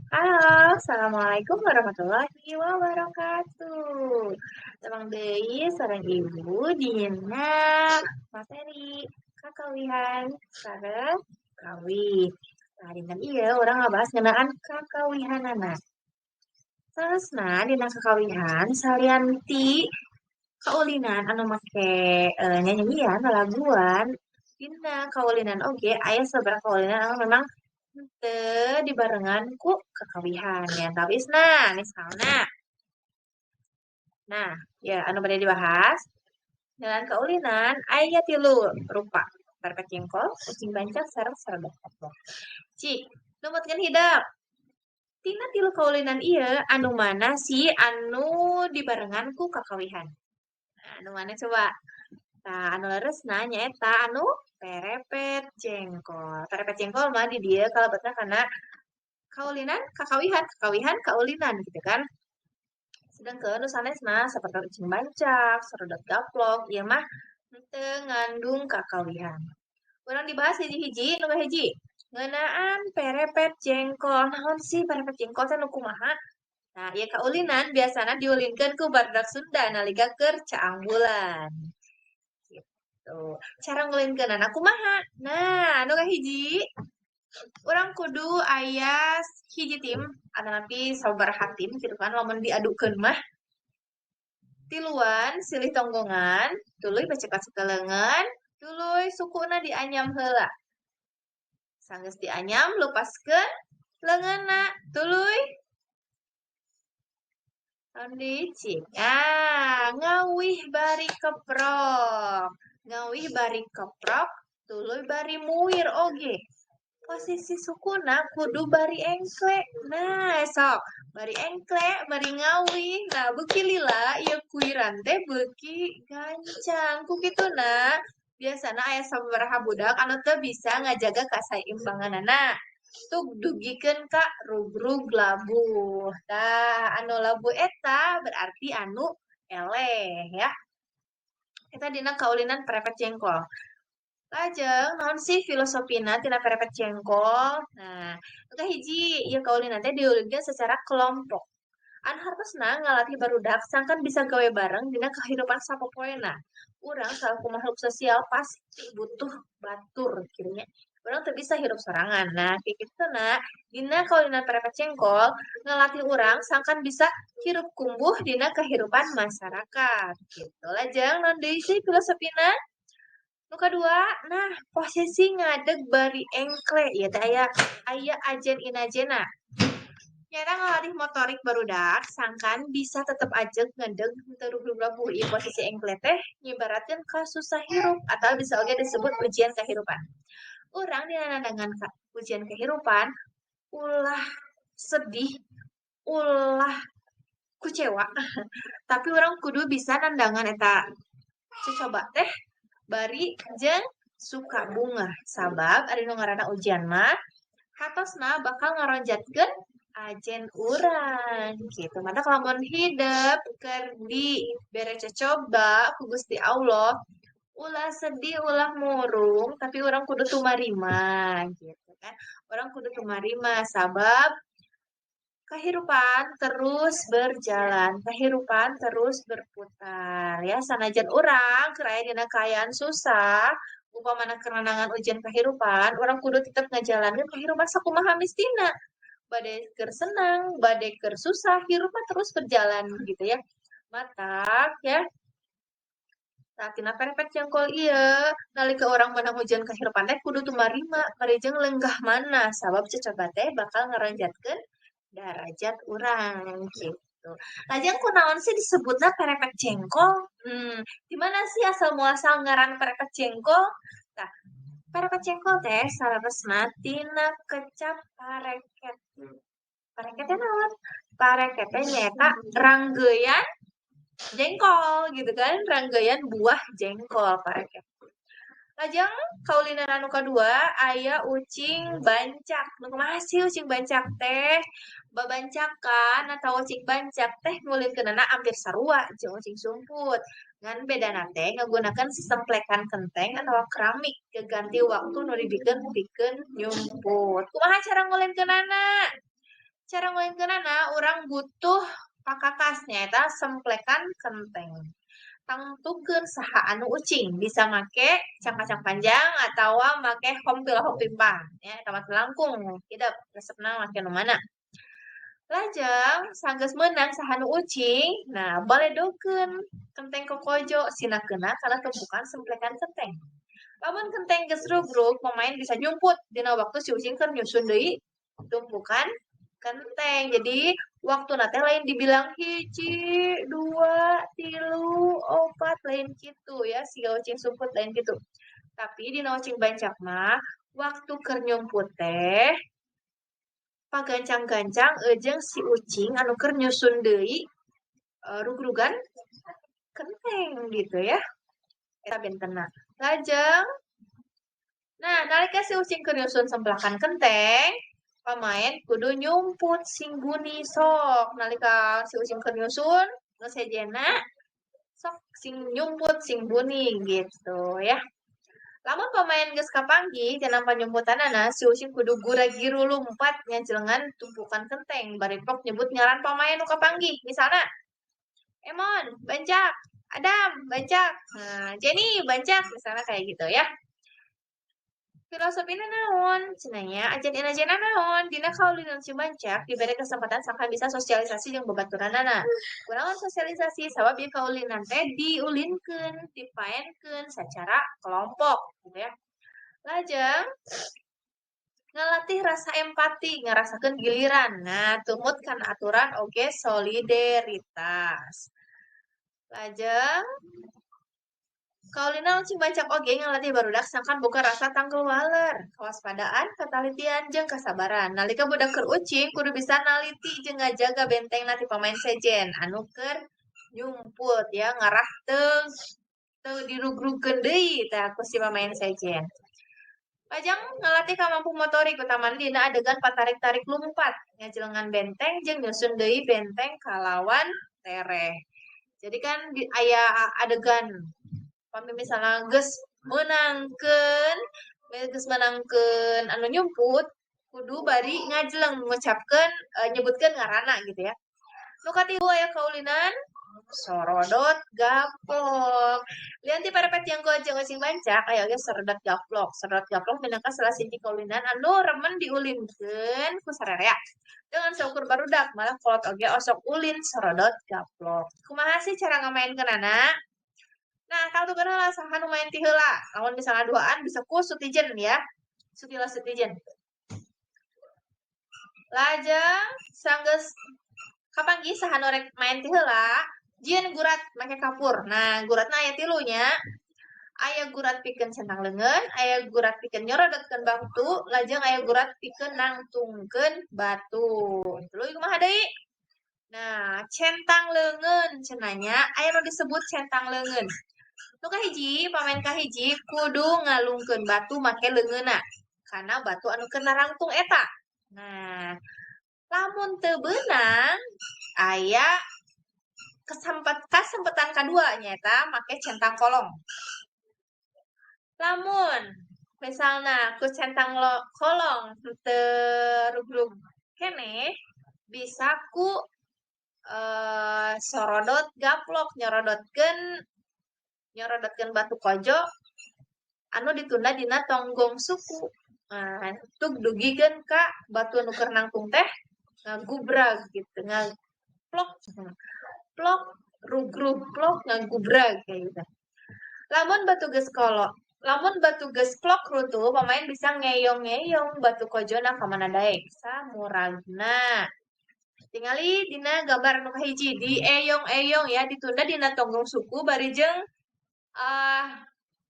Halo, assalamualaikum warahmatullahi wabarakatuh. Tepang deui sareng ibu dina materi kakawihan sareng kawin. Nah, dina ieu urang ngabahas ngeunaan kakawihanana. Sanesna dina kakawihan salian ti kaulinan anu make nyanyian lalaguan dina kaulinan oge aya sabaraha kaulinan anu memang teu dibarengan ku kakawihan ya tawisna misalna. Nah, ya anu bade dibahas jalan kaulinan aya 3 rupa. Parpet jengkol, kucing bancak, sareng saredot oplok. Cik, numutkeun hideung. Tina 3 kaulinan ieu anu mana sih anu dibarengan ku kakawihan? Nah, anu mana coba? Nah, anu leresna nyaeta anu perepet jengkol. Perepet jengkol mah di dieu kalebetna kana kaulinan, kakawihan, kakawihan, kaulinan gitu kan. Sedangkan nu sanesna saperti ucing bancak, sarodot gaplok, ieu mah henteu ngandung kakawihan. Urang dibahas hiji-hiji, nu hiji. Ngeunaan perepet jengkol. Naon sih perepet jengkol teh nu kumaha? Nah, ieu kaulinan biasana diulinkeun ku barudak Sunda nalika keur caang bulan. Gitu. Cara ngulinkeunana kumaha? Nah, anu kahiji, urang kudu aya hiji tim atau napi sabaraha tim gitu kan lamun diadukeun mah tiluan silih tonggongan tuluy bacekat sekeleungeun tuluy sukuna dianyam heula sanggeus dianyam lupaskeun leungeunna tuluy licik ngawih bari keprok ngawih bari keprok tuluy bari muir oge posisi sukuna kudu bari engkle. Nah, sok bari engkle, bari ngawih. Nah, beuki lila ieu kuiran teh beuki gancang. Ku kituna biasana aya sababaraha budak anu teu bisa ngajaga kasaimbanganana. Tug dugikeun ka rugrug labuh. Tah, anu labuh eta berarti anu eleh ya. Eta dina kaulinan perepet jengkol. Lajeng naon sih filosofina tina perepet jengkol? Nah, nu hiji ieu kaulina teh diulinkeun secara kelompok. Anu hartosna ngalatih barudak sangkan bisa gawe bareng dina kahirupan sapopoena. Urang selaku makhluk sosial pasti butuh batur kitu nya. Urang teu bisa hirup sorangan. Nah, kikituna dina kaulina perepet jengkol ngalatih urang sangkan bisa hirup kumbuh dina kahirupan masyarakat. Gitu. Lajeng naon deui sih filosofina? Nu kadua, nah posisi ngadeg bari engkle ieu teh aya ajen inajena. Nyata ngalatih motorik barudak sangkan bisa tetep ajeg ngadeg teu rugrug-labuh ieu posisi engkle teh nyibaratkeun ka susah hirup atau bisa oge disebut ujian kehirupan. Urang dina nandangan ujian kehirupan ulah sedih, ulah kucewa, tapi urang kudu bisa nandangan eta coba teh bari jeung suka bunga sabab ari nu ngaranna ujian mah hatosna bakal ngaronjatkeun ajen urang gitu. Mata lamun hidup keur dibere coba ku Gusti Allah ulah sedih ulah murung tapi orang kudu tumarima gitu kan. Orang kudu tumarima sabab kehidupan terus berjalan, kehidupan terus berputar ya. Sanajan orang keraya dina kaayaan susah, upamana kerenangan ujian kehidupan, orang kudu tetap ngejalanin kehidupan sakumaha mistina. Bade keur senang, bade keur susah, hirup terus berjalan gitu ya. Matak ya. Nah, tina perepet jengkol iya, nalika orang menang ujian kehidupan teh kudu tumarima, parijeng lenggah mana sabab cocoba teh bakal ngaranjatkeun derajat urang gitu. Lajeng kunaon sih disebutna perepet jengkol? Di mana sih asal muasal ngaran perepet jengkol? Nah, perepet jengkol teh saresna tina kecap pareket. Pareketnya naon? Pareket teh nyaeta ranggeuyan jengkol gitu kan, ranggeuyan buah jengkol pareket. Lajeng kaulinan anu kadua aya ucing bancak. Nu kumaha sih ucing bancak teh? Babancakan atau ucing bancak teh ngulinkeunana hampir sarua jeung ucing sumput. Ngan bedana teh ngagunakeun sistem plekan kenteng atau keramik keganti waktu nu dibikeun pikeun nyumput. Kumaha cara ngulinkeunana? Cara ngoengkeunana urang butuh pakakasnya eta semplekan kenteng. Tangtukeun saha anu ucing bisa make cangkacang panjang atawa make hompil-hompimpang ya eta mah langkung hideep resepna make nu mana. Lajeng sanggeus meunang saha nu ucing, nah baledokeun kenteng kokojo sinakeuna kana tumpukan semplekan kenteng. Lamun kenteng geus rugrug, pamain bisa nyumput dina waktu si ucing keur nyusun deui tumpukan kenteng. Jadi waktu teh lain dibilang hiji, dua, tilu, opat lain gitu ya. Siga ucing sumput lain gitu. Tapi dina ucing bancak mah waktu keur nyumput teh pagancang-gancang jeung si ucing anu keur nyusun deui rugrugan kenteng gitu ya. Eta bentena. Lajeng nah, nalika si ucing keur nyusun semplekan kenteng, pamain kudu nyumput sing buni sok. Nalika si ucing keur nyusun, geus hejena sok sing nyumput sing buni gitu ya. Lamun pamain geus kapanggih tina panyumputanana, si ucing kudu gura-giru lumpat nyajelengan tumpukan kenteng. Bari pok nyebut ngaran pamain nu kapanggih. Misalna, Emon, bancak, Adam, bancak, nah, Jenny, bancak, misalnya kayak gitu ya. Filosofina naon? Cenanya ajen-ajenan naon? Dina kaulin si bancak diberi kesempatan sangka bisa sosialisasi jeung babaturanana. Kunaon sosialisasi sabab ieu kaulinan teh diulinkeun, dipaenkeun secara kelompok gitu ya. Lajeng ngalatih rasa empati, ngarasakeun giliran. Nah, tumut kana aturan oge solidaritas. Lajeng kaulina ucing bancak oge ngalatih barudak sangkan buka rasa tangkel waler, kewaspadaan, ketelitian, jeung kesabaran. Nalika budak keur ucing kudu bisa naliti jeung ngajaga bentengna ti pamain sejen anu keur nyumput ya ngarah teu dirugrugkeun deui tah ku si pamain sejen. Lajang ngalatih kamampu motorik utamana dina adegan patarik-tarik lumpat ngajelengan benteng jeung nyusun deui benteng kalawan tereh. Jadi kan aya adegan pami misalnya geus menangkeun anu nyumput kudu bari ngajeleng ngucapkeun nyebutkeun ngaranna gitu ya. Nu katilu aya kaulinan sorodot gaplok. Lian ti parepet yang jeung ucing bancak aya ge sorodot gaplok. Sorodot gaplok minangka salah siji kaulinan anu remen diulinkeun ku sarerea. Dengan seukur barudak malah kolot oge osok ulin sorodot gaplok. Kumaha sih cara ngamainkeunana? Nah, kalau tuh lah saha nu main ti heula. Lamun misalnya duaan bisa ku sutijen ya. Sutila sutijen. Lajeng sanggeus kapanggih saha nu rek main ti heula, jieun gurat make kapur. Nah, guratna aya tilunya. Aya gurat pikeun centang leungeun, aya gurat pikeun nyorodotkeun batu, lajeng aya gurat pikeun nangtungkeun batu. Tuluy kumaha deui? Nah, centang leungeun cenanya aya nu disebut centang leungeun. Nu kahiji, pamain kahiji kudu ngalungkeun batu make leungeunna. Karena batu anu keur narangtung eta. Nah, lamun teu beunang aya kesempatan kadua nyaeta make centang kolong. Lamun misalna ku centang kolong teu rugrug keneh bisa ku sorodot gaplok nyorodotkeun batu kojo anu ditunda dina tonggong suku. Nah, tug dugikeun ka batu anu keur nangtung teh ngagubrag gitu, ngaplok, plok, rugrug, plok, ngagubrag kayak gitu. Lamun batu geus plok rutu, pamain bisa ngeyong-ngeyong batu kojona ka mana daek samuragna. Tingali dina gambar anu kahiji di eyong-eyong ya ditunda dina tonggong suku bari jeung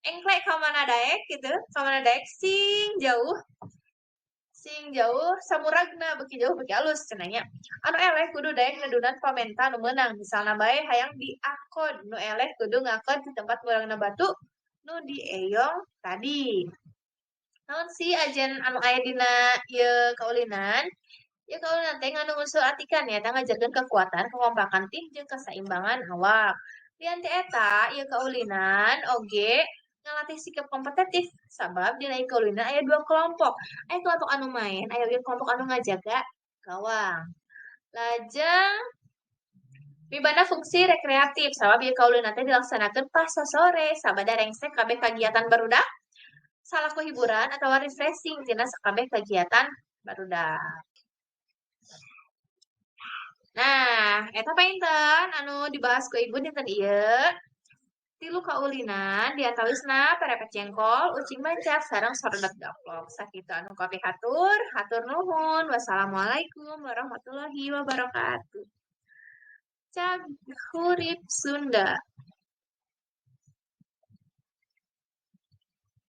engklek ka mana daek gitu, ka mana daek sing jauh samuragna beuki jauh beuki alus cenanya. Anu eleh kudu daek ngadunan pamenta nu meunang. Misalna bae hayang diakod, nu eleh kudu ngakod di tempat muragna batu nu dieyong tadi. Naon sih ajen anu aya dina ieu kaulinan? Ya kaulinan teh nganu unsur atikan ya, teh ngajarkeun kekuatan, kekompakan tim jeung keseimbangan awak. Lian ti eta ieu kaulinan oge ngalatih sikap kompetitif sabab dina ieu kaulinan aya dua kelompok. Aya kelompok anu main, aya oge kelompok anu ngajaga kawang. Lajeng mibanda fungsi rekreatif sabab ieu kaulina teh dilaksanakeun pas sore sabada rengsek kabeh kagiatan barudak salaku hiburan atau refreshing tina sakabeh kagiatan barudak. Nah, eta painten anu dibahas ku ibu dinten ieu. Tilu kaulinan diantawisna perepet jengkol, ucing mancak, sareng sorodat gaplok. Sakitu anu kopi hatur, hatur nuhun. Wassalamualaikum warahmatullahi wabarakatuh. Cag hurip Sunda.